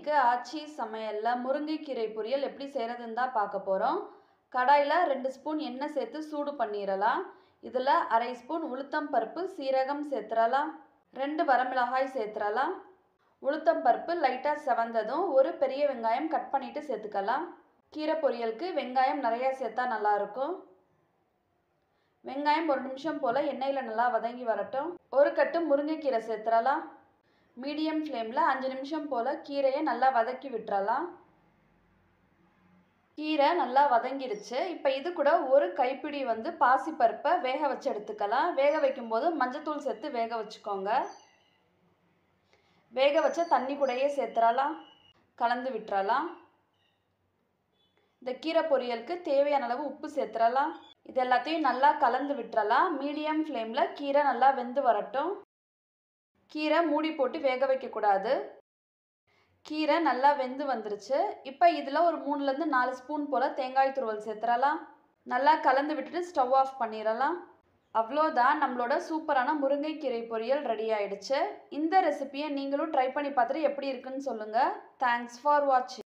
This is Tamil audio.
இன்னைக்கு ஆச்சி சமையல்ல முருங்கைக்கீரை பொரியல் எப்படி செய்கிறதுன்னு தான் பார்க்க போகிறோம். கடாயில் 2 ஸ்பூன் எண்ணெய் சேர்த்து சூடு பண்ணிடலாம். இதில் அரை ஸ்பூன் உளுத்தம் பருப்பு சீரகம் சேர்த்துடலாம். 2 வரமிளகாய் சேர்த்துடலாம். உளுத்தம் பருப்பு லைட்டாக செவந்ததும் ஒரு பெரிய வெங்காயம் கட் பண்ணிட்டு சேர்த்துக்கலாம். கீரை பொரியலுக்கு வெங்காயம் நிறையா சேர்த்தா நல்லாயிருக்கும். வெங்காயம் 1 நிமிஷம் போல் எண்ணெயில் நல்லா வதங்கி வரட்டும். ஒரு கட்டு முருங்கைக்கீரை சேர்த்துடலாம். மீடியம் ஃப்ளேமில் 5 நிமிஷம் போல் கீரையை நல்லா வதக்கி விட்டுறலாம். கீரை நல்லா வதங்கிருச்சு. இப்போ இது கூட ஒரு கைப்பிடி பாசிப்பருப்பை வேக வச்சு எடுத்துக்கலாம். வேக வைக்கும்போது மஞ்சத்தூள் சேர்த்து வேக வச்சுக்கோங்க. வேக வச்ச தண்ணி கூடயே சேர்த்துடலாம். கலந்து விட்டுறலாம். இந்த கீரை பொரியலுக்கு தேவையான அளவு உப்பு சேர்த்துடலாம். இது எல்லாத்தையும் நல்லா கலந்து விட்டுறலாம். மீடியம் ஃப்ளேமில் கீரை நல்லா வெந்து வரட்டும். கீரை மூடி போட்டு வேக வைக்கக்கூடாது. கீரை நல்லா வெந்து வந்துருச்சு. இப்போ இதில் ஒரு 3லேருந்து 4 ஸ்பூன் போல் தேங்காய் துருவல் சேர்த்துடலாம். நல்லா கலந்து விட்டுட்டு ஸ்டவ் ஆஃப் பண்ணிடலாம். அவ்வளோதான், நம்மளோட சூப்பரான முருங்கைக்கீரை பொரியல் ரெடி ஆயிடுச்சு. இந்த ரெசிபியை நீங்களும் ட்ரை பண்ணி பார்த்துட்டு எப்படி இருக்குன்னு சொல்லுங்கள். தேங்க்ஸ் ஃபார் வாட்சிங்.